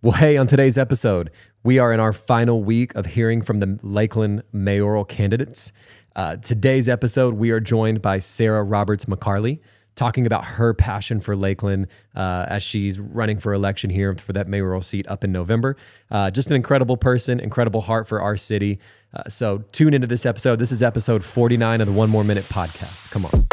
Well, hey, on today's episode, we are in our final week of hearing from the Lakeland Mayoral candidates. Today's episode, we are joined by Sara Roberts McCarley, talking about her passion for Lakeland as she's running for election here for that mayoral seat up in November. Just an incredible person, incredible heart for our city. So tune into this episode. This is episode 49 of the One More Minute podcast. Come on.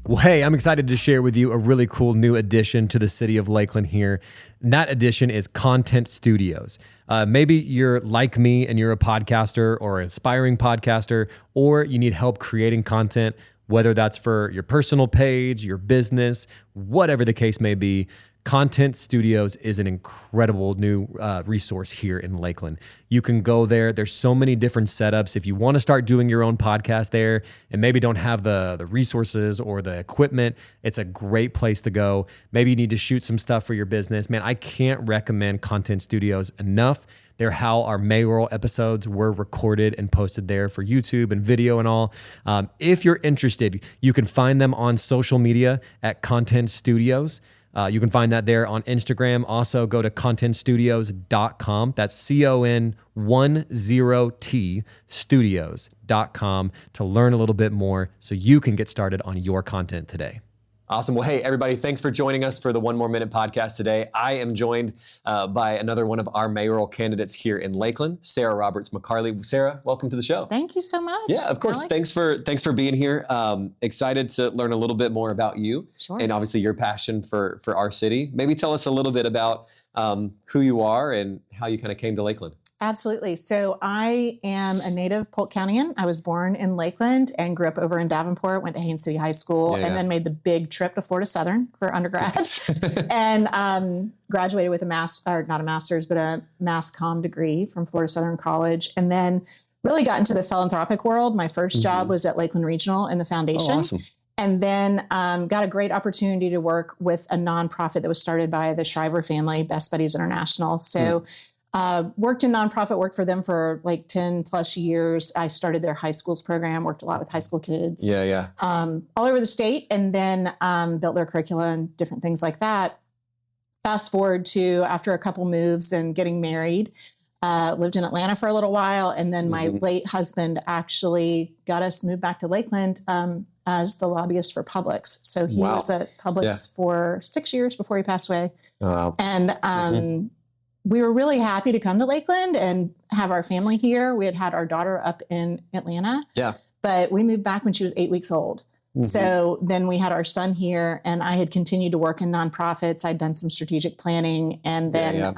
Well, hey, I'm excited to share with you a really cool new addition to the city of Lakeland here. And that addition is Con10T Studios. Maybe you're like me and you're a podcaster or an aspiring podcaster, or you need help creating content, whether that's for your personal page, your business, whatever the case may be. Con10T Studios is an incredible new resource here in Lakeland. You can go there. There's so many different setups. If you want to start doing your own podcast there and maybe don't have the resources or the equipment, it's a great place to go. Maybe you need to shoot some stuff for your business. Man, I can't recommend Con10T Studios enough. They're how our mayoral episodes were recorded and posted there for YouTube and video and all. If you're interested, you can find them on social media at Con10T Studios. You can find that there on Instagram. Also, go to con10studios.com. That's CON10T studios.com to learn a little bit more so you can get started on your content today. Awesome. Well, hey, everybody, thanks for joining us for the One More Minute podcast today. I am joined by another one of our mayoral candidates here in Lakeland, Sara Roberts McCarley. Sara, welcome to the show. Thank you so much. Yeah, of course. Alec. Thanks for being here. Excited to learn a little bit more about you. Sure. And obviously your passion for our city. Maybe tell us a little bit about who you are and how you kind of came to Lakeland. Absolutely. So I am a native Polk Countyan. I was born in Lakeland and grew up over in Davenport, went to Haines City High School, and then made the big trip to Florida Southern for undergrad. Yes. And graduated with a mass comm degree from Florida Southern College. And then really got into the philanthropic world. My first job was at Lakeland Regional in the foundation. Oh, awesome. And then got a great opportunity to work with a nonprofit that was started by the Shriver family, Best Buddies International. So worked in nonprofit, worked for them for like 10 plus years. I started their high schools program, worked a lot with high school kids. All over the state, and then built their curricula and different things like that. Fast forward to after a couple moves and getting married, lived in Atlanta for a little while. And then my late husband actually got us moved back to Lakeland as the lobbyist for Publix. So he was at Publix for 6 years before he passed away. Oh, wow. And we were really happy to come to Lakeland and have our family here. We had our daughter up in Atlanta, but we moved back when she was 8 weeks old. So then we had our son here, and I had continued to work in nonprofits. I'd done some strategic planning, and then,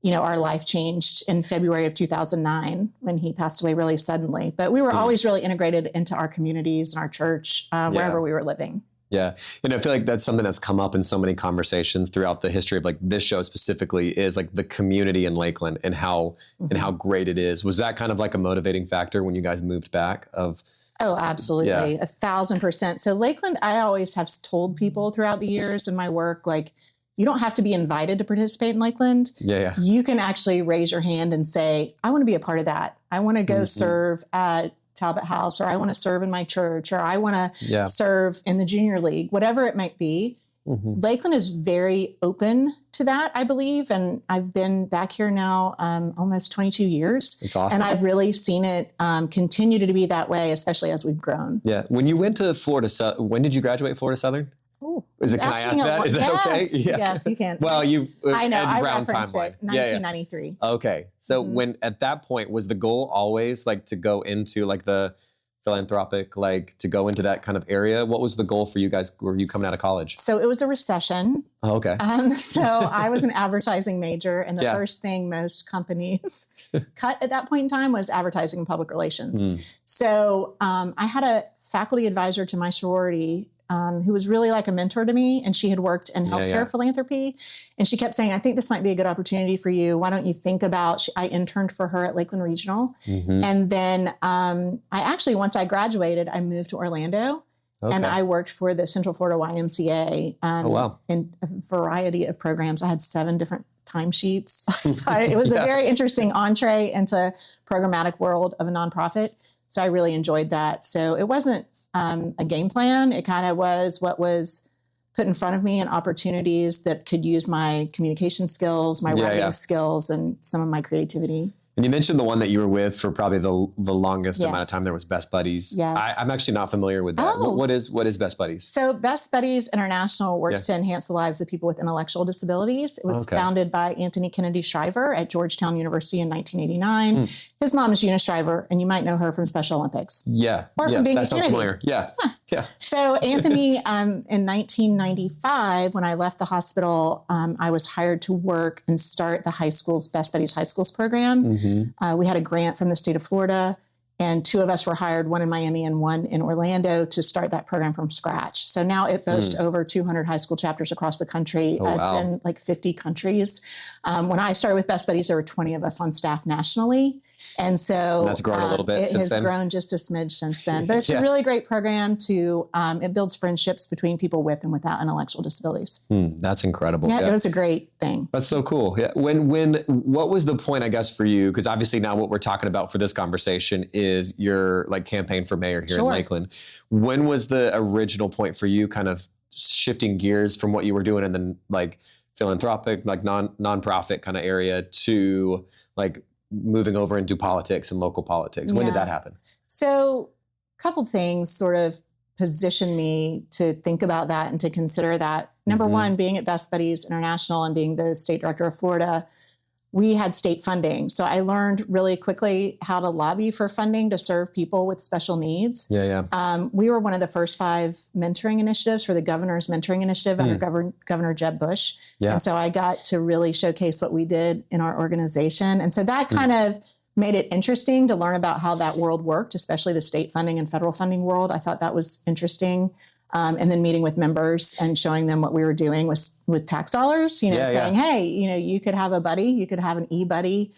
our life changed in February of 2009 when he passed away really suddenly. But we were always really integrated into our communities and our church, wherever we were living. Yeah. And I feel like that's something that's come up in so many conversations throughout the history of like this show specifically is like the community in Lakeland and how great it is. Was that kind of like a motivating factor when you guys moved back of? Oh, absolutely. 1,000%. So Lakeland, I always have told people throughout the years in my work, like, you don't have to be invited to participate in Lakeland. You can actually raise your hand and say, I want to be a part of that. I want to go serve at Talbot House, or I want to serve in my church, or I want to serve in the junior league, whatever it might be. Lakeland is very open to that, I believe. And I've been back here now almost 22 years. It's awesome. And I've really seen it continue to be that way, especially as we've grown. Yeah. When you went to Florida, when did you graduate Florida Southern? Oh, can I ask that? Is that okay? Yes, you can. Well, I know. I around referenced timeline. it. 1993. Okay. So when at that point was the goal always like to go into like the philanthropic, like to go into that kind of area? What was the goal for you guys? Were you coming out of college? So it was a recession. Oh, okay. So I was an advertising major, and the first thing most companies cut at that point in time was advertising and public relations. So I had a faculty advisor to my sorority who was really like a mentor to me, and she had worked in healthcare philanthropy. And she kept saying, I think this might be a good opportunity for you. Why don't you think about, I interned for her at Lakeland Regional. And then I actually, once I graduated, I moved to Orlando Okay. And I worked for the Central Florida YMCA in a variety of programs. I had 7 different timesheets. It was a very interesting entree into programmatic world of a nonprofit. So I really enjoyed that. So it wasn't a game plan. It kind of was what was put in front of me and opportunities that could use my communication skills, my writing skills, and some of my creativity. And you mentioned the one that you were with for probably the longest amount of time there was Best Buddies. Yes. I'm actually not familiar with that. Oh. What is Best Buddies? So Best Buddies International works to enhance the lives of people with intellectual disabilities. It was founded by Anthony Kennedy Shriver at Georgetown University in 1989. His mom is Eunice Shriver, and you might know her from Special Olympics. Yeah. Or from being that sounds familiar. Yeah. Yeah. So Anthony, in 1995, when I left the hospital, I was hired to work and start the Best Buddies High Schools program. We had a grant from the state of Florida, and 2 of us were hired, one in Miami and one in Orlando, to start that program from scratch. So now it boasts over 200 high school chapters across the country. It's in like 50 countries. When I started with Best Buddies, there were 20 of us on staff nationally. And so that's grown a little bit it since has then. grown just a smidge since then. But it's a really great program it builds friendships between people with and without intellectual disabilities. That's incredible. Yeah, it was a great thing. That's so cool. Yeah. What was the point, I guess, for you? Because obviously now what we're talking about for this conversation is your like campaign for mayor here in Lakeland. When was the original point for you kind of shifting gears from what you were doing and then like philanthropic, like nonprofit kind of area to like moving over into politics and local politics? When did that happen? So a couple things sort of positioned me to think about that and to consider that. Number one, being at Best Buddies International and being the state director of Florida, we had state funding. So I learned really quickly how to lobby for funding to serve people with special needs. We were one of the first 5 mentoring initiatives for the governor's mentoring initiative under Governor Jeb Bush. And so I got to really showcase what we did in our organization. And so that kind of made it interesting to learn about how that world worked, especially the state funding and federal funding world. I thought that was interesting. And then meeting with members and showing them what we were doing with tax dollars, saying, hey, you could have a buddy, you could have an e-buddy,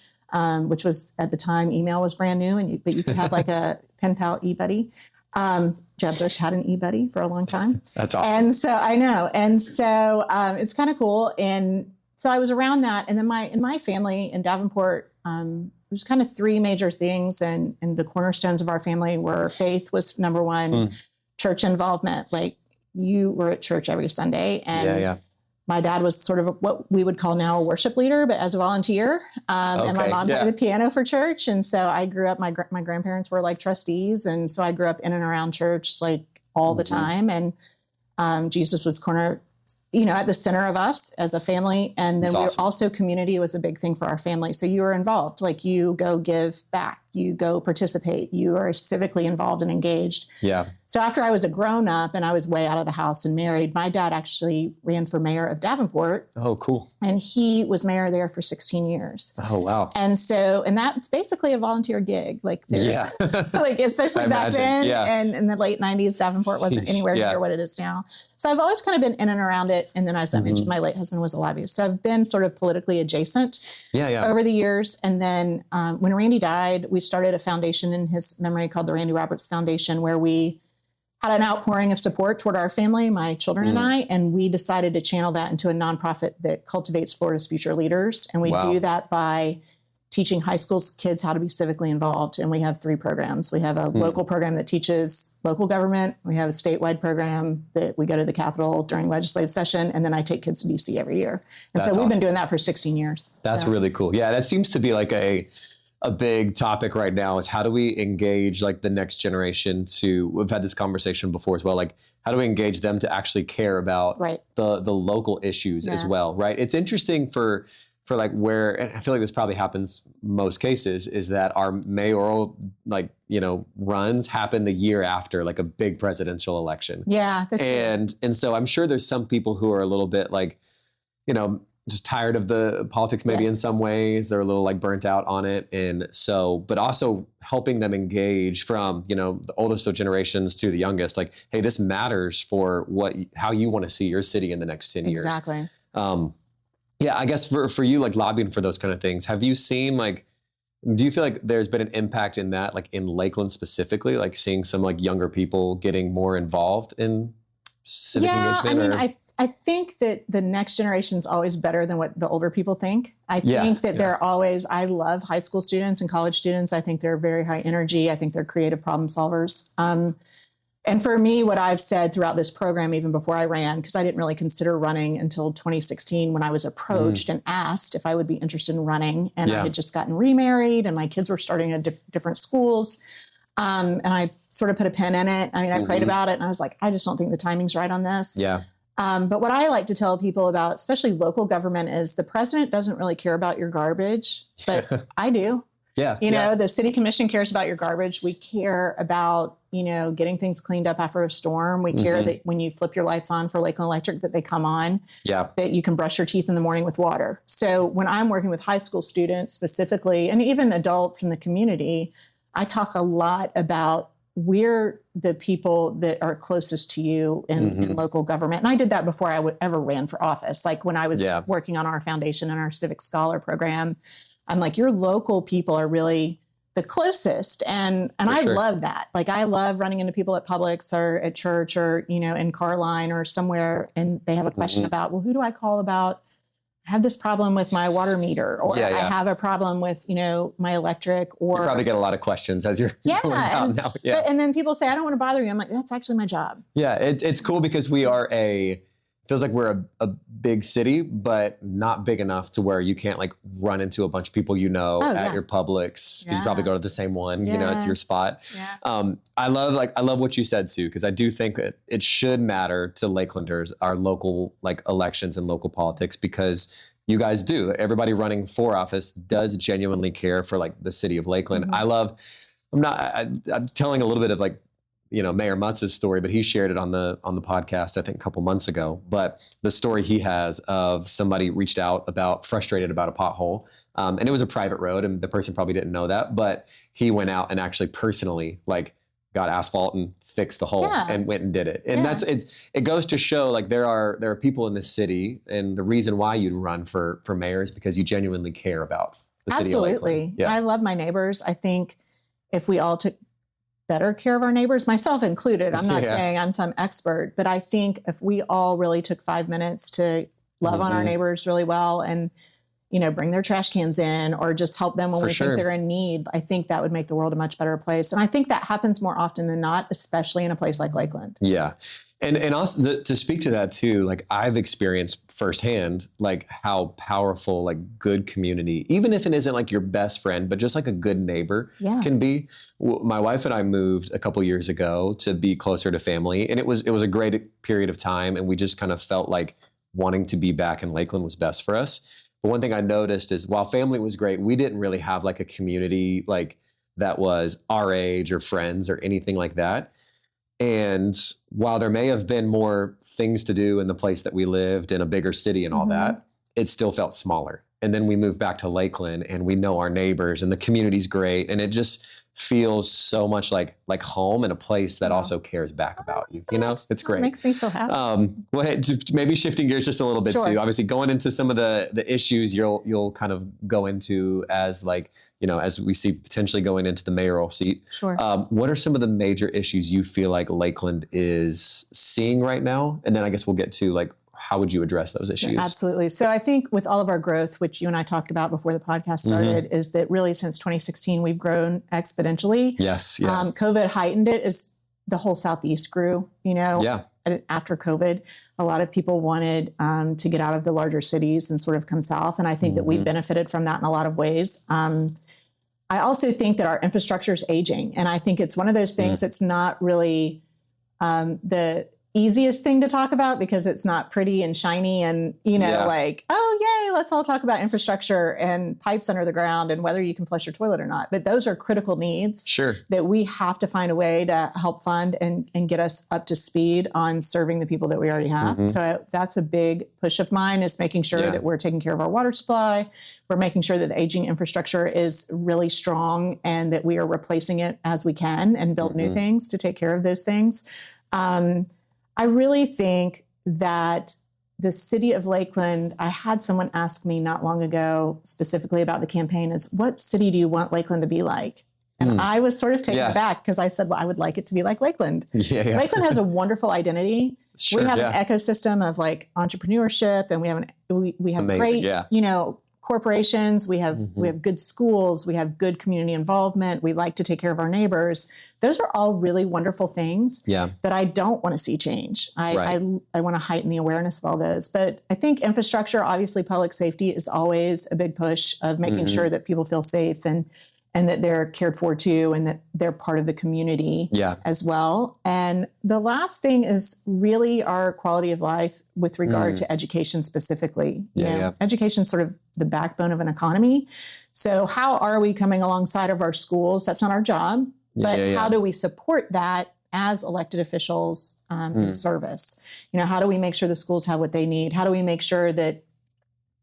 which was at the time, email was brand new, but you could have like a pen pal e-buddy. Jeb Bush had an e-buddy for a long time. That's awesome. And so I know. And so it's kind of cool. And so I was around that. And then in my family in Davenport, there's kind of 3 major things. And the cornerstones of our family were faith was number one. Church involvement, like you were at church every Sunday, and my dad was sort of what we would call now a worship leader, but as a volunteer. And my mom played the piano for church, and so I grew up. My grandparents were like trustees, and so I grew up in and around church like all the time. And Jesus was at the center of us as a family. And then also community was a big thing for our family. So you were involved, like you go give back, you go participate, you are civically involved and engaged. Yeah. So after I was a grown up and I was way out of the house and married, my dad actually ran for mayor of Davenport. Oh, cool. And he was mayor there for 16 years. Oh, wow. And that's basically a volunteer gig. Like there's like, especially back then and in the late 90s, Davenport wasn't anywhere near what it is now. So I've always kind of been in and around it. And then as I mentioned, my late husband was a lobbyist. So I've been sort of politically adjacent over the years. And then when Randy died, we started a foundation in his memory called the Randy Roberts Foundation, where we had an outpouring of support toward our family, my children and I, and we decided to channel that into a nonprofit that cultivates Florida's future leaders. And we do that by teaching high school kids how to be civically involved. And we have 3 programs. We have a local program that teaches local government. We have a statewide program that we go to the Capitol during legislative session. And then I take kids to DC every year. And so we've been doing that for 16 years. That's really cool. Yeah, that seems to be like a big topic right now is how do we engage like the next generation we've had this conversation before as well, like how do we engage them to actually care about the local issues as well, right? It's interesting for like where, and I feel like this probably happens most cases, is that our mayoral runs happen the year after like a big presidential election. Yeah. And so I'm sure there's some people who are a little bit like, just tired of the politics maybe in some ways. They're a little like burnt out on it. And so, but also helping them engage from, the oldest of generations to the youngest, like, hey, this matters for how you want to see your city in the next 10 years. Exactly. Yeah, I guess for you, like lobbying for those kind of things, have you seen like Do you feel like there's been an impact in that, like in Lakeland specifically, like seeing some like younger people getting more involved in civic engagement? I think that the next generation is always better than what the older people think. I think that they're always, I love high school students and college students. I think they're very high energy. I think they're creative problem solvers. And for me, what I've said throughout this program, even before I ran, because I didn't really consider running until 2016 when I was approached and asked if I would be interested in running. And I had just gotten remarried and my kids were starting at different schools. And I sort of put a pin in it. I mean, I prayed about it and I was like, I just don't think the timing's right on this. Yeah. But what I like to tell people about, especially local government, is the president doesn't really care about your garbage, but I do. You know, the city commission cares about your garbage. We care about, you know, getting things cleaned up after a storm. We care that when you flip your lights on for Lakeland Electric, that they come on, that you can brush your teeth in the morning with water. So when I'm working with high school students specifically, and even adults in the community, I talk a lot about we're the people that are closest to you in local government. And I did that before I ever ran for office. Like when I was working on our foundation and our Civic Scholar program, I'm like, your local people are really the closest. And I love that. Like, I love running into people at Publix or at church or, you know, in Carline or somewhere. And they have a question about, well, who do I call about? I have this problem with my water meter, or I have a problem with, you know, my electric, or you probably get a lot of questions as you're going out now. And then people say, I don't want to bother you. I'm like, that's actually my job. Yeah. It's cool because we are feels like we're a big city, but not big enough to where you can't like run into a bunch of people, you know, at your Publix, because you probably go to the same one, you know, it's your spot. I love what you said, Sue, because I do think that it should matter to Lakelanders, our local like elections and local politics, because you guys do. Everybody running for office does genuinely care for like the city of Lakeland. I'm telling a little bit of like, you know, Mayor Mutz's story, but he shared it on the podcast, I think a couple months ago. But the story he has of somebody reached out frustrated about a pothole. And it was a private road and the person probably didn't know that, but he went out and actually personally like got asphalt and fixed the hole and went and did it. And it goes to show like there are people in this city, and the reason why you'd run for mayor is because you genuinely care about the city of Lakeland. I love my neighbors. I think if we all took better care of our neighbors, myself included. I'm not saying I'm some expert, but I think if we all really took 5 minutes to love on our neighbors really well and, you know, bring their trash cans in or just help them when think they're in need, I think that would make the world a much better place. And I think that happens more often than not, especially in a place like Lakeland. Yeah. And also to speak to that too, like I've experienced firsthand, like how powerful, like good community, even if it isn't like your best friend, but just like a good neighbor can be. My wife and I moved a couple years ago to be closer to family, and it was a great period of time. And we just kind of felt like wanting to be back in Lakeland was best for us. But one thing I noticed is while family was great, we didn't really have like a community like that was our age or friends or anything like that. And while there may have been more things to do in the place that we lived in a bigger city and all that, it still felt smaller. And then we moved back to Lakeland and we know our neighbors and the community's great. And it just feels so much like home and a place that also cares back about you. You know, it's great. It makes me so happy. Well, maybe shifting gears just a little bit too. Obviously, going into some of the issues you'll kind of go into as like, you know, as we see potentially going into the mayoral seat. What are some of the major issues you feel like Lakeland is seeing right now? And then I guess we'll get to like, how would you address those issues? Absolutely. So I think with all of our growth, which you and I talked about before the podcast started, is that really since 2016, we've grown exponentially. Yes. Yeah. COVID heightened it as the whole Southeast grew, you know. After COVID, a lot of people wanted to get out of the larger cities and sort of come south. And I think that we benefited from that in a lot of ways. I also think that our infrastructure is aging. And I think it's one of those things that's not really the easiest thing to talk about because it's not pretty and shiny and, you know, like, oh, yay, let's all talk about infrastructure and pipes under the ground and whether you can flush your toilet or not. But those are critical needs that we have to find a way to help fund and get us up to speed on serving the people that we already have. So that's a big push of mine, is making sure that we're taking care of our water supply. We're making sure that the aging infrastructure is really strong and that we are replacing it as we can and build new things to take care of those things. I really think that the city of Lakeland, I had someone ask me not long ago specifically about the campaign is, what city do you want Lakeland to be like? And I was sort of taken aback because I said, well, I would like it to be like Lakeland. Lakeland has a wonderful identity. Sure, we have an ecosystem of like entrepreneurship, and we have amazing, great, you know, corporations. We have good schools. We have good community involvement. We like to take care of our neighbors. Those are all really wonderful things that I don't want to see change. I want to heighten the awareness of all those. But I think infrastructure, obviously public safety is always a big push of making sure that people feel safe and that they're cared for too, and that they're part of the community as well. And the last thing is really our quality of life with regard to education specifically. You know, education is sort of the backbone of an economy. So how are we coming alongside of our schools? That's not our job, but how do we support that as elected officials in service? You know, how do we make sure the schools have what they need? How do we make sure that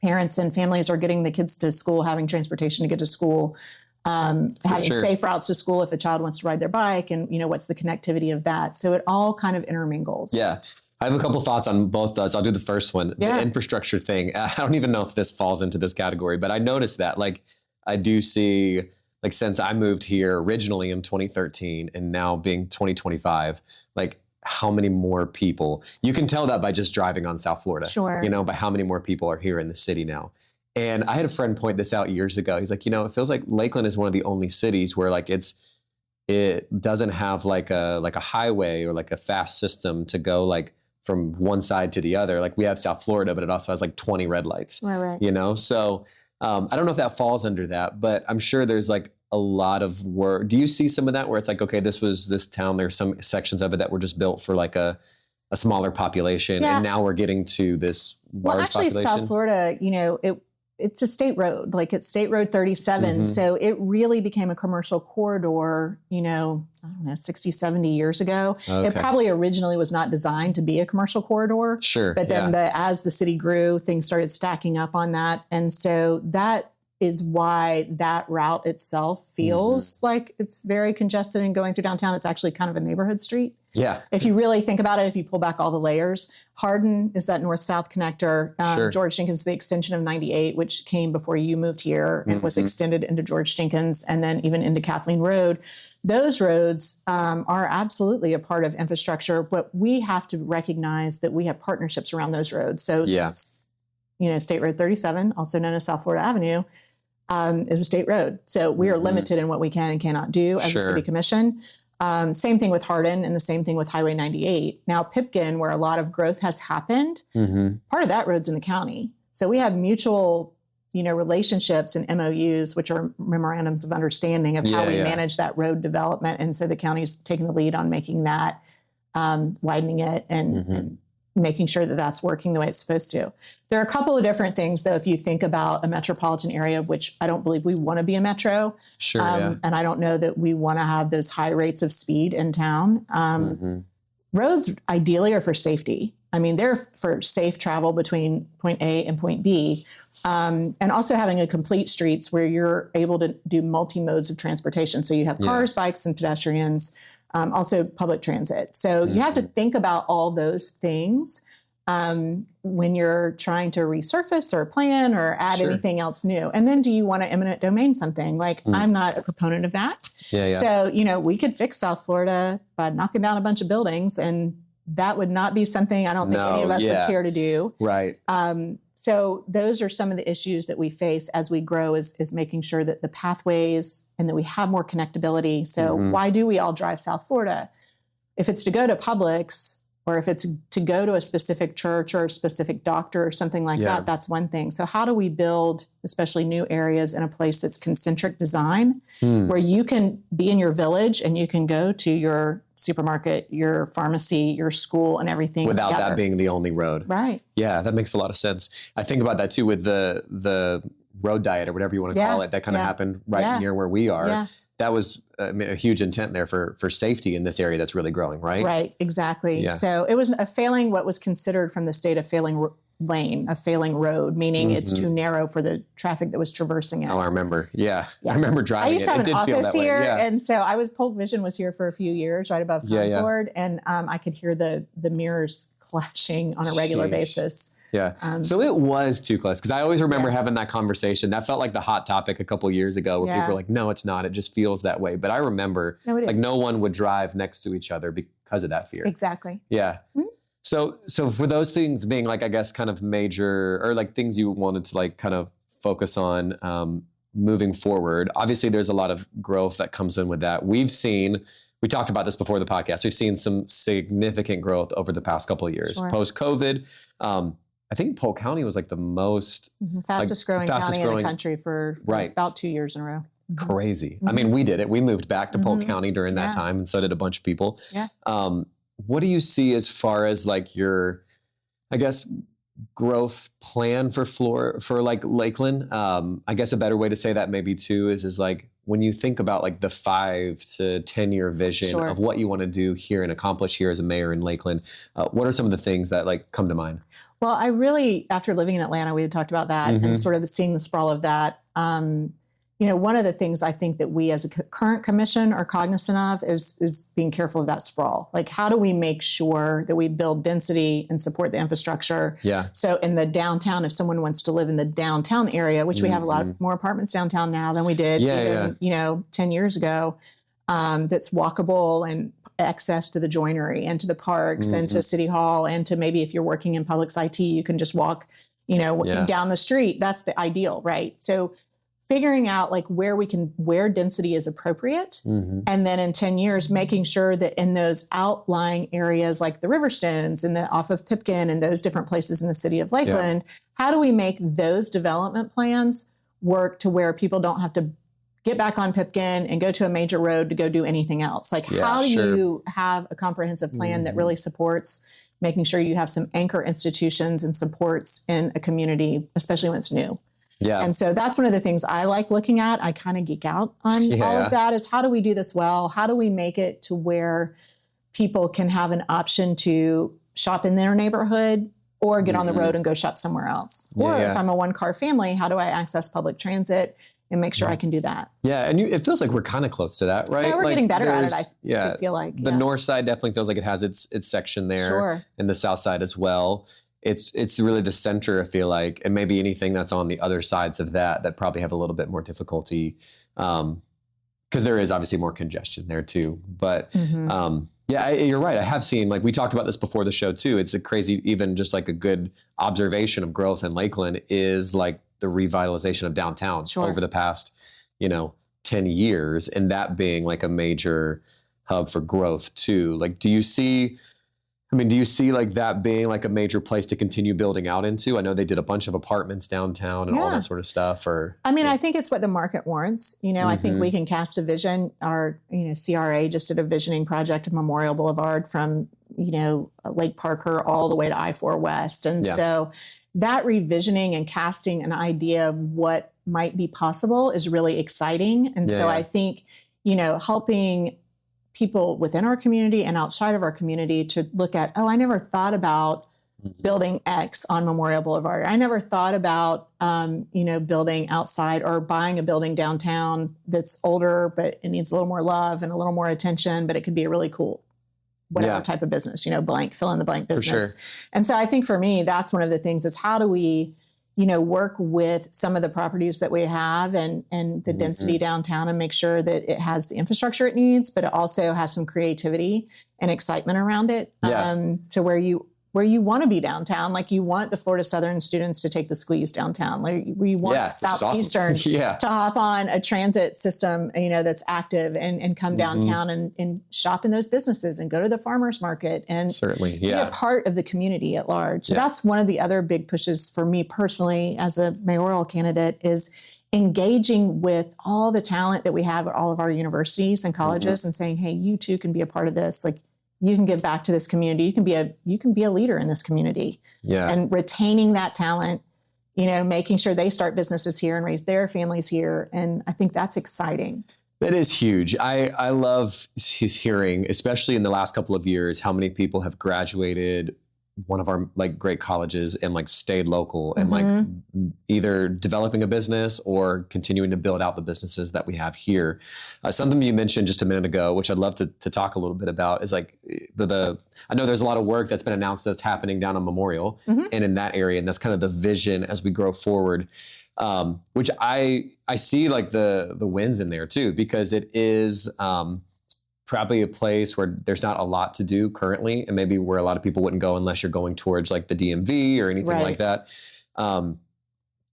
parents and families are getting the kids to school, having transportation to get to school? Having safe routes to school if a child wants to ride their bike, and, you know, what's the connectivity of that? So it all kind of intermingles. Yeah. I have a couple thoughts on both those. I'll do the first one, the infrastructure thing. I don't even know if this falls into this category, but I noticed that, like, I do see, like, since I moved here originally in 2013 and now being 2025, like, how many more people, you can tell that by just driving on South Florida, you know, by how many more people are here in the city now. And I had a friend point this out years ago. He's like, you know, it feels like Lakeland is one of the only cities where like it doesn't have like a highway or like a fast system to go like from one side to the other. Like we have South Florida, but it also has like 20 red lights, you know? So I don't know if that falls under that, but I'm sure there's like a lot of work. Do you see some of that where it's like, okay, this town, there's some sections of it that were just built for like a smaller population, and now we're getting to this large population? South Florida, you know, it's a state road, like it's State Road 37. So it really became a commercial corridor, you know, I don't know, 60, 70 years ago. It probably originally was not designed to be a commercial corridor. But then as the city grew, things started stacking up on that. And so that is why that route itself feels like it's very congested and going through downtown. It's actually kind of a neighborhood street. If you really think about it, if you pull back all the layers, Hardin is that north-south connector. George Jenkins, the extension of 98, which came before you moved here and was extended into George Jenkins and then even into Kathleen Road. Those roads are absolutely a part of infrastructure, but we have to recognize that we have partnerships around those roads. So, you know, State Road 37, also known as South Florida Avenue, is a state road. So we are limited in what we can and cannot do as a city commission. Same thing with Hardin and the same thing with Highway 98. Now, Pipkin, where a lot of growth has happened, part of that road's in the county. So we have mutual, you know, relationships and MOUs, which are memorandums of understanding of how we manage that road development. And so the county's taking the lead on making that, widening it and making sure that that's working the way it's supposed to. There are a couple of different things, though, if you think about a metropolitan area, of which I don't believe we want to be a metro. And I don't know that we want to have those high rates of speed in town. Roads ideally are for safety. I mean, they're for safe travel between point A and point B. And also having a complete streets where you're able to do multi-modes of transportation. So you have cars, bikes, and pedestrians. Also public transit. So you have to think about all those things when you're trying to resurface or plan or add anything else new. And then do you want to eminent domain something? Like I'm not a proponent of that. So, you know, we could fix South Florida by knocking down a bunch of buildings, and that would not be something I don't think any of us would care to do. So those are some of the issues that we face as we grow, is making sure that the pathways and that we have more connectability. So why do we all drive South Florida? If it's to go to Publix, or if it's to go to a specific church or a specific doctor or something like that, that's one thing. So how do we build, especially new areas, in a place that's concentric design, where you can be in your village and you can go to your supermarket, your pharmacy, your school, and everything without together. that being the only road. Yeah, that makes a lot of sense. I think about that too with the road diet or whatever you want to call it, that kind of happened near where we are. That was a huge intent there for safety in this area that's really growing, right? Exactly. So it was a failing, what was considered from the state, a failing lane, a failing road, meaning it's too narrow for the traffic that was traversing it. Oh, I remember. I remember driving it. I used to have an office here, and so Polk Vision was here for a few years, right above Concord, and I could hear the mirrors clashing on a regular basis. Yeah. So it was too close, because I always remember having that conversation. That felt like the hot topic a couple years ago, where people were like, no, it's not. It just feels that way. But I remember no one would drive next to each other because of that fear. Exactly. Yeah. Mm-hmm. So for those things being like, I guess, kind of major, or like things you wanted to like kind of focus on moving forward, obviously there's a lot of growth that comes in with that. We talked about this before the podcast. We've seen some significant growth over the past couple of years. Post-COVID, I think Polk County was like the most fastest growing county in the country for about 2 years in a row. Crazy. I mean, we did it. We moved back to Polk County during that time, and so did a bunch of people. Yeah. What do you see as far as like your, I guess, growth plan for like Lakeland? I guess a better way to say that maybe too is like, when you think about like the 5 to 10 year vision of what you want to do here and accomplish here as a mayor in Lakeland, what are some of the things that like come to mind? Well, I really, after living in Atlanta, we had talked about that and sort of seeing the sprawl of that. One of the things I think that we as a current commission are cognizant of is being careful of that sprawl. Like, how do we make sure that we build density and support the infrastructure? Yeah. So in the downtown, if someone wants to live in the downtown area, which we have a lot more apartments downtown now than we did 10 years ago, that's walkable and access to the joinery and to the parks and to City Hall, and to maybe if you're working in public IT, you can just walk, down the street. That's the ideal, right? So figuring out like where density is appropriate. And then in 10 years, making sure that in those outlying areas like the Riverstones and off of Pipkin and those different places in the city of Lakeland, how do we make those development plans work to where people don't have to get back on Pipkin and go to a major road to go do anything else? Like, how do you have a comprehensive plan that really supports making sure you have some anchor institutions and supports in a community, especially when it's new? Yeah. And so that's one of the things I like looking at. I kind of geek out on all of that, is how do we do this well? How do we make it to where people can have an option to shop in their neighborhood or get on the road and go shop somewhere else? Or if I'm a one-car family, how do I access public transit and make sure I can do that? Yeah. And it feels like we're kind of close to that, right? Yeah, we're like getting better at it, I feel like. The north side definitely feels like it has its section there, and the south side as well. It's really the center, I feel like, and maybe anything that's on the other sides of that probably have a little bit more difficulty, because there is obviously more congestion there too. But you're right. I have seen, like we talked about this before the show too. It's a crazy, even just like a good observation of growth in Lakeland is like the revitalization of downtown over the past, 10 years, and that being like a major hub for growth too. Like, do you see like that being like a major place to continue building out into? I know they did a bunch of apartments downtown and all that sort of stuff. I think it's what the market warrants. I think we can cast a vision. Our, CRA just did a visioning project of Memorial Boulevard from, Lake Parker all the way to I-4 West. And so that revisioning and casting an idea of what might be possible is really exciting. And so I think, helping people within our community and outside of our community to look at, I never thought about building X on Memorial Boulevard. I never thought about, building outside or buying a building downtown that's older, but it needs a little more love and a little more attention, but it could be a really cool, whatever type of business, blank, fill in the blank business. For sure. And so I think for me, that's one of the things is how do we, work with some of the properties that we have and the density downtown and make sure that it has the infrastructure it needs, but it also has some creativity and excitement around it to where you want to be downtown. Like you want the Florida Southern students to take the squeeze downtown. Like we want Southeastern to hop on a transit system, that's active and come downtown and shop in those businesses and go to the farmer's market and certainly be a part of the community at large. So that's one of the other big pushes for me personally as a mayoral candidate is engaging with all the talent that we have at all of our universities and colleges and saying, hey, you too can be a part of this. Like, you can give back to this community. You can be a leader in this community. Yeah. And retaining that talent, making sure they start businesses here and raise their families here. And I think that's exciting. That is huge. I love hearing, especially in the last couple of years, how many people have graduated one of our like great colleges and like stayed local and like either developing a business or continuing to build out the businesses that we have here. Something you mentioned just a minute ago, which I'd love to talk a little bit about, is like I know there's a lot of work that's been announced that's happening down on Memorial and in that area. And that's kind of the vision as we grow forward, which I see like the wins in there too, because it is, probably a place where there's not a lot to do currently, and maybe where a lot of people wouldn't go unless you're going towards like the DMV or anything like that.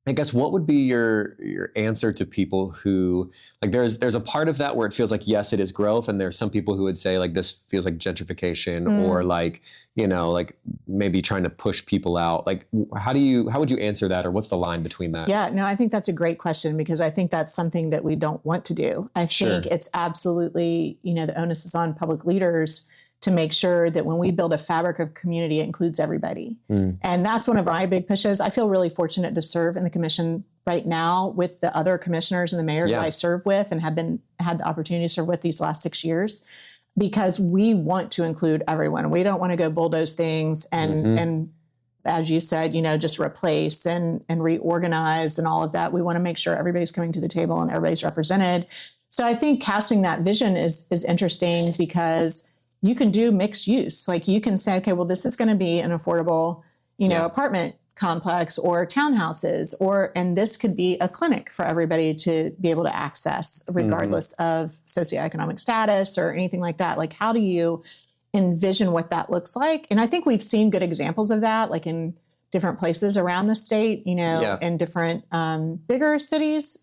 I guess what would be your answer to people who like there's a part of that where it feels like, yes, it is growth, and there's some people who would say like this feels like gentrification or like, you know, like maybe trying to push people out. Like how would you answer that, or what's the line between that? Yeah, no, I think that's a great question, because I think that's something that we don't want to do. I think it's absolutely, you know, the onus is on public leaders to make sure that when we build a fabric of community, it includes everybody. And that's one of my big pushes. I feel really fortunate to serve in the commission right now with the other commissioners and the mayor that I serve with and had the opportunity to serve with these last 6 years, because we want to include everyone. We don't want to go bulldoze things and as you said, you know, just replace and reorganize and all of that. We want to make sure everybody's coming to the table and everybody's represented. So I think casting that vision is interesting, because you can do mixed use. Like you can say, okay, well, this is going to be an affordable, you know, apartment complex or townhouses, and this could be a clinic for everybody to be able to access regardless of socioeconomic status or anything like that. Like, how do you envision what that looks like? And I think we've seen good examples of that, like in different places around the state, you know, in different bigger cities.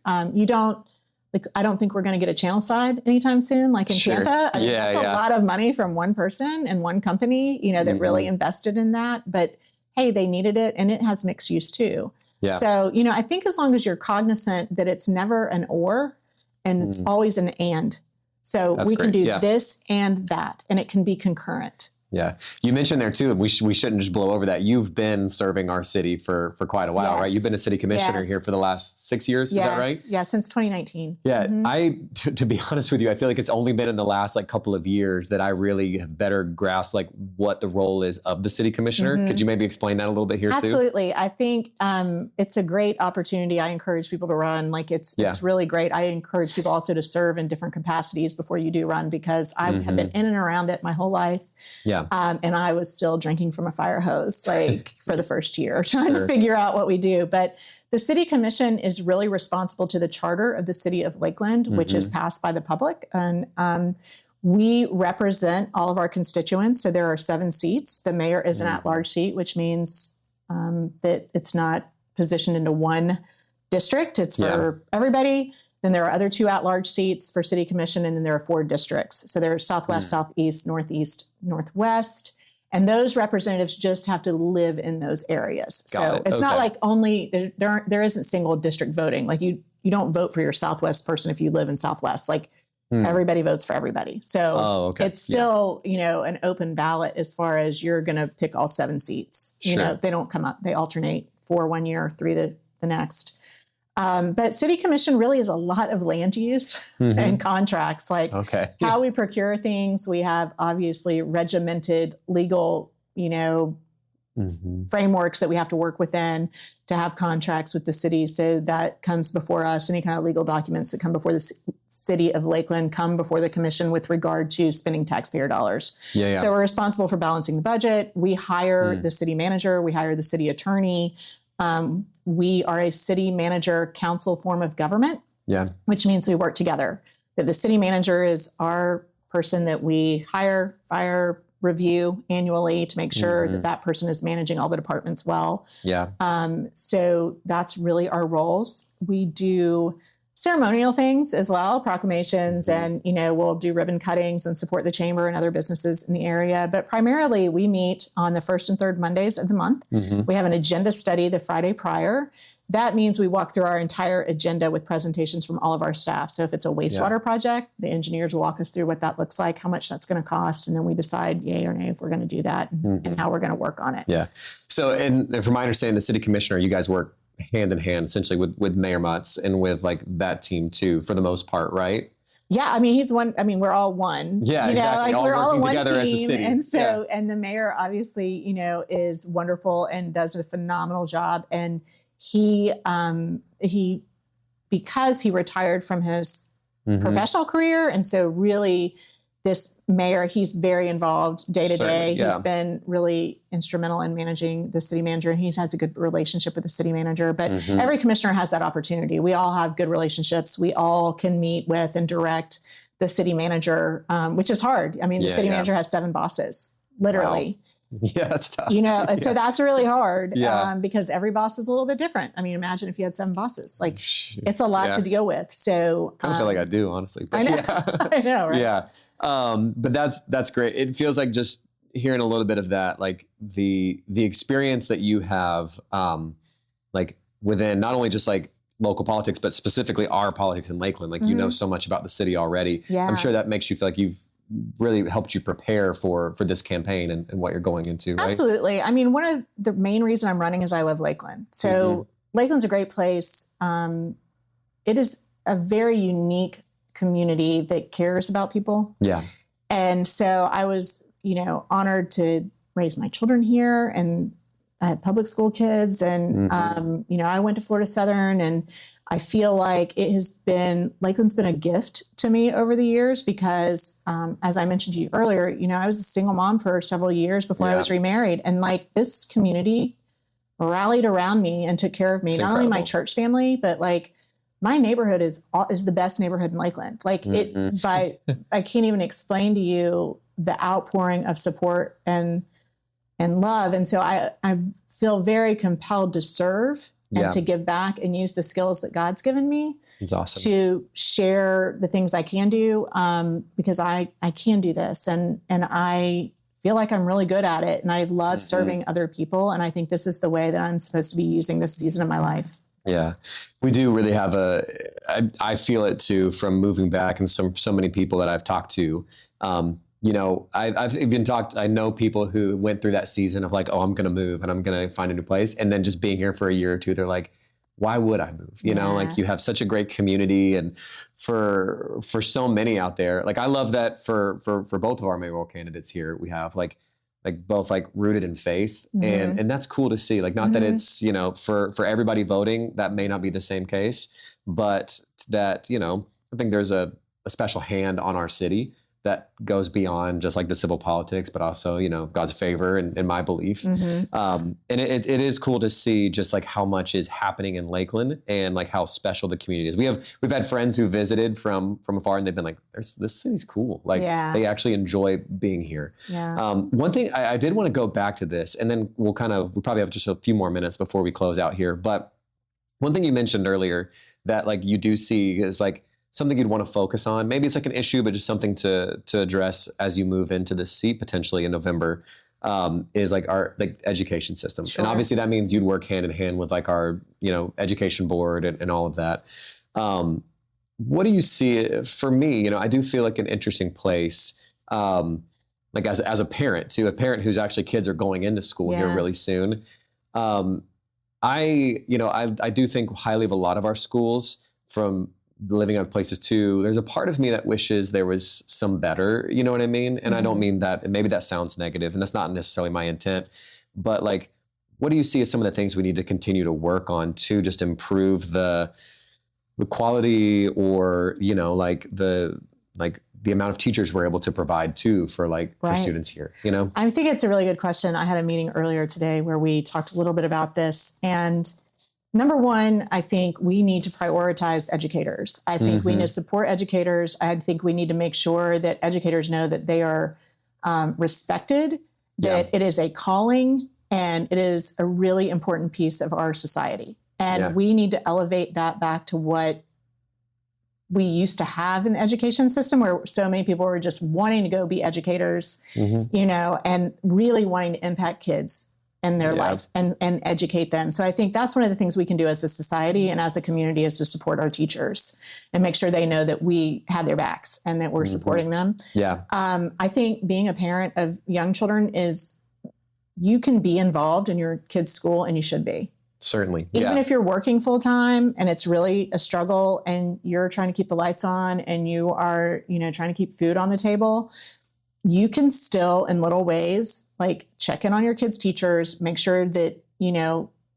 I don't think we're going to get a channel side anytime soon, like in Tampa. I mean, that's a lot of money from one person and one company, you know, that really invested in that. But hey, they needed it, and it has mixed use too. Yeah. So, you know, I think as long as you're cognizant that it's never an or, and it's always an and. So we can do this and that, and it can be concurrent. Yeah. You mentioned there too, we shouldn't just blow over that. You've been serving our city for quite a while, right? You've been a city commissioner here for the last 6 years. Is that right? Yeah. Since 2019. Yeah. To be honest with you, I feel like it's only been in the last like couple of years that I really have better grasped like what the role is of the city commissioner. Could you maybe explain that a little bit here too? Absolutely. I think it's a great opportunity. I encourage people to run. Like it's really great. I encourage people also to serve in different capacities before you do run, because I have been in and around it my whole life. Yeah. And I was still drinking from a fire hose, like for the first year, trying to figure out what we do. But the city commission is really responsible to the charter of the city of Lakeland, which is passed by the public. And we represent all of our constituents. So there are 7 seats. The mayor is an at-large seat, which means that it's not positioned into one district. It's for everybody. Then there are other 2 at-large seats for city commission, and then there are 4 districts. So there's Southwest, Southeast, Northeast, Northwest, and those representatives just have to live in those areas. So it's not like only there isn't single district voting. Like you don't vote for your Southwest person if you live in Southwest. Like everybody votes for everybody. So it's still you know, an open ballot as far as you're going to pick all 7 seats. You know, they don't come up; they alternate 4 1 year, 3 the next. But city commission really is a lot of land use and contracts, like how we procure things. We have obviously regimented legal, you know, frameworks that we have to work within to have contracts with the city. So that comes before us. Any kind of legal documents that come before the city of Lakeland come before the commission with regard to spending taxpayer dollars. So we're responsible for balancing the budget. We hire the city manager. We hire the city attorney. We are a city manager council form of government, which means we work together. That the city manager is our person that we hire, fire, review annually to make sure that that person is managing all the departments well. So that's really our roles. We do ceremonial things as well, proclamations, and, you know, we'll do ribbon cuttings and support the chamber and other businesses in the area. But primarily we meet on the 1st and 3rd Mondays of the month. We have an agenda study the Friday prior. That means we walk through our entire agenda with presentations from all of our staff. So if it's a wastewater project, the engineers will walk us through what that looks like, how much that's going to cost, and then we decide yay or nay if we're going to do that and how we're going to work on it. So, and from my understanding, the city commissioner, you guys work hand in hand essentially with Mayor Mutz and with like that team too, for the most part, right? Yeah, I mean, he's one. I mean, we're all one. Yeah, you know, exactly. like all we're all in one together as a team, city. and so and the mayor obviously, you know, is wonderful and does a phenomenal job. And he because he retired from his professional career, and so really, this mayor, he's very involved day to day. He's been really instrumental in managing the city manager, and he has a good relationship with the city manager. But every commissioner has that opportunity. We all have good relationships. We all can meet with and direct the city manager, which is hard. I mean, the city manager has 7 bosses, literally. Wow. Yeah, that's tough. You know, and so that's really hard because every boss is a little bit different. I mean, imagine if you had 7 bosses, like it's a lot to deal with. So kind of feel like I do, honestly. But I know, I know, right? Yeah. But that's great. It feels like just hearing a little bit of that, like the experience that you have, like within not only just like local politics, but specifically our politics in Lakeland. Like, you know so much about the city already. Yeah. I'm sure that makes you feel like you've really helped you prepare for this campaign and what you're going into, right? Absolutely. I mean, one of the main reasons I'm running is I love Lakeland. So Lakeland's a great place. It is a very unique community that cares about people. Yeah. And so I was, you know, honored to raise my children here, and I had public school kids, and, you know, I went to Florida Southern, and I feel like Lakeland's been a gift to me over the years because, as I mentioned to you earlier, you know, I was a single mom for several years before I was remarried. And like this community rallied around me and took care of me, not only my church family, but like my neighborhood is the best neighborhood in Lakeland. Like I can't even explain to you the outpouring of support and love. And so I feel very compelled to serve and to give back and use the skills that God's given me. It's awesome. To share the things I can do, because I can do this, and I feel like I'm really good at it, and I love serving other people, and I think this is the way that I'm supposed to be using this season of my life. Yeah, we do really have I feel it too from moving back, and so many people that I've talked to. You know, I've even I know people who went through that season of like, oh, I'm going to move and I'm going to find a new place. And then just being here for a year or two, they're like, why would I move? You know, like you have such a great community, and for so many out there, like I love that for both of our mayoral candidates here, we have like both like rooted in faith, and that's cool to see. Like, not that it's, you know, for everybody voting, that may not be the same case, but that, you know, I think there's a special hand on our city that goes beyond just like the civil politics, but also, you know, God's favor in my belief. And it is cool to see just like how much is happening in Lakeland and like how special the community is. We've had friends who visited from afar, and they've been like, this city's cool. Like they actually enjoy being here. One thing I did want to go back to this, and then we'll probably have just a few more minutes before we close out here. But one thing you mentioned earlier that like you do see is like something you'd want to focus on. Maybe it's like an issue, but just something to address as you move into this seat potentially in November, is like our education system. Sure. And obviously that means you'd work hand in hand with like our, you know, education board and all of that. What do you see? For me, you know, I do feel like an interesting place, like as a parent, to a parent whose actually kids are going into school here really soon. I do think highly of a lot of our schools, from living other places too. There's a part of me that wishes there was some better, you know what I mean? And I don't mean that, and maybe that sounds negative, and that's not necessarily my intent, but like, what do you see as some of the things we need to continue to work on to just improve the quality, or, you know, like the amount of teachers we're able to provide too for students here, you know? I think it's a really good question. I had a meeting earlier today where we talked a little bit about this, and number one, I think we need to prioritize educators. I think we need to support educators. I think we need to make sure that educators know that they are respected, that it is a calling, and it is a really important piece of our society. And we need to elevate that back to what we used to have in the education system, where so many people were just wanting to go be educators, you know, and really wanting to impact kids in their life and educate them. So I think that's one of the things we can do as a society and as a community, is to support our teachers and make sure they know that we have their backs and that we're supporting them. I think being a parent of young children you can be involved in your kid's school, and you should be. Certainly. Even if you're working full time and it's really a struggle and you're trying to keep the lights on and you are, trying to keep food on the table, you can still in little ways, like check in on your kids' teachers, make sure that,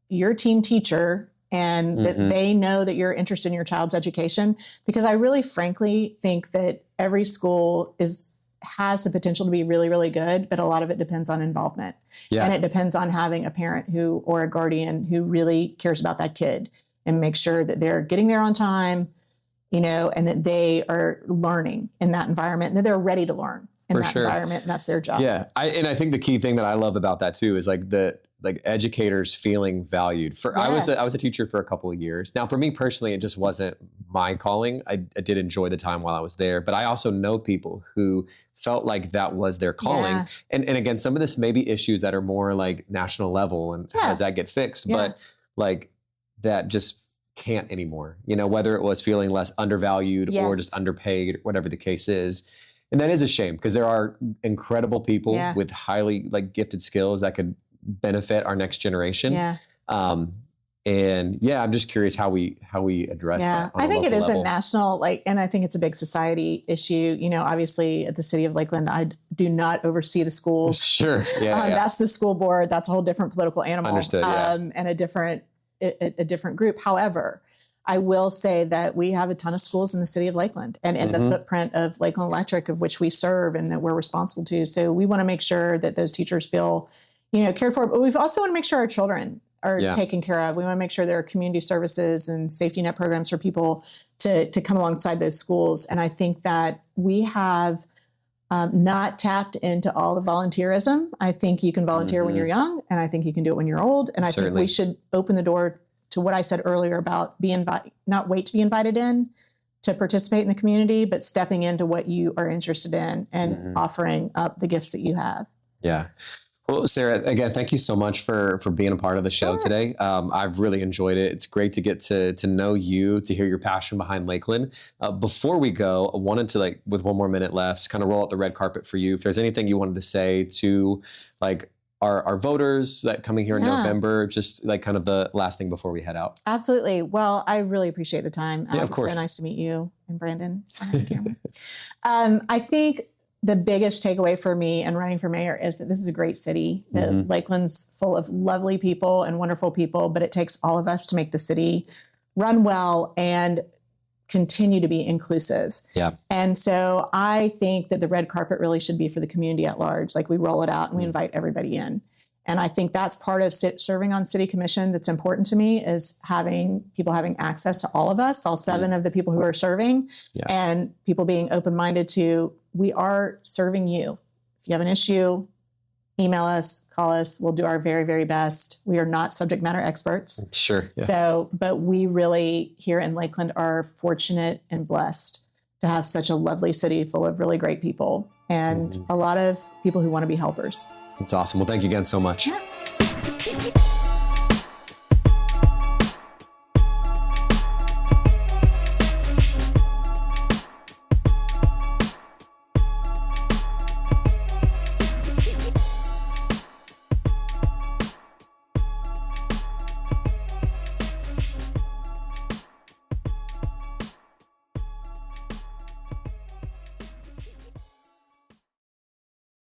your team teacher and that they know that you're interested in your child's education. Because I really frankly think that every school has the potential to be really, really good, but a lot of it depends on involvement. Yeah. And it depends on having a parent or a guardian who really cares about that kid and make sure that they're getting there on time, and that they are learning in that environment and that they're ready to learn in that environment. And that's their job. Yeah. I think the key thing that I love about that too is like educators feeling valued. I was a teacher for a couple of years. Now, for me personally, it just wasn't my calling. I did enjoy the time while I was there, but I also know people who felt like that was their calling. Yeah. And again, some of this may be issues that are more like national level and how does that get fixed? Yeah. But like that just can't anymore, whether it was feeling less undervalued or just underpaid, whatever the case is. And that is a shame because there are incredible people with highly like gifted skills that could benefit our next generation. Yeah. And I'm just curious how we address that. I think it is a national, and I think it's a big society issue. Obviously at the city of Lakeland, I do not oversee the schools. Sure. Yeah. That's the school board. That's a whole different political animal. Understood. And a different group. However, I will say that we have a ton of schools in the city of Lakeland and in the footprint of Lakeland Electric, of which we serve and that we're responsible to. So we want to make sure that those teachers feel, cared for, but we also want to make sure our children are taken care of. We want to make sure there are community services and safety net programs for people to come alongside those schools. And I think that we have not tapped into all the volunteerism. I think you can volunteer when you're young, and I think you can do it when you're old. And I think we should open the door to what I said earlier about not wait to be invited in to participate in the community, but stepping into what you are interested in and offering up the gifts that you have. Yeah. Well, Sara, again, thank you so much for being a part of the show today. I've really enjoyed it. It's great to get to know you, to hear your passion behind Lakeland. Before we go, I wanted to, with one more minute left, kind of roll out the red carpet for you. If there's anything you wanted to say to our voters that coming here in November, just kind of the last thing before we head out. Absolutely. Well, I really appreciate the time. Yeah, of course. So nice to meet you and Brandon behind the camera. I think the biggest takeaway for me and running for mayor is that this is a great city. Lakeland's full of lovely people and wonderful people, but it takes all of us to make the city run well and continue to be inclusive. Yeah. And so I think that the red carpet really should be for the community at large. We roll it out and we invite everybody in. And I think that's part of serving on city commission that's important to me, is people having access to all of us, all 7 of the people who are serving, and people being open-minded to, we are serving you. If you have an issue, email us, call us. We'll do our very, very best. We are not subject matter experts. Sure. Yeah. So, but we really here in Lakeland are fortunate and blessed to have such a lovely city full of really great people and a lot of people who want to be helpers. That's awesome. Well, thank you again so much. Yeah.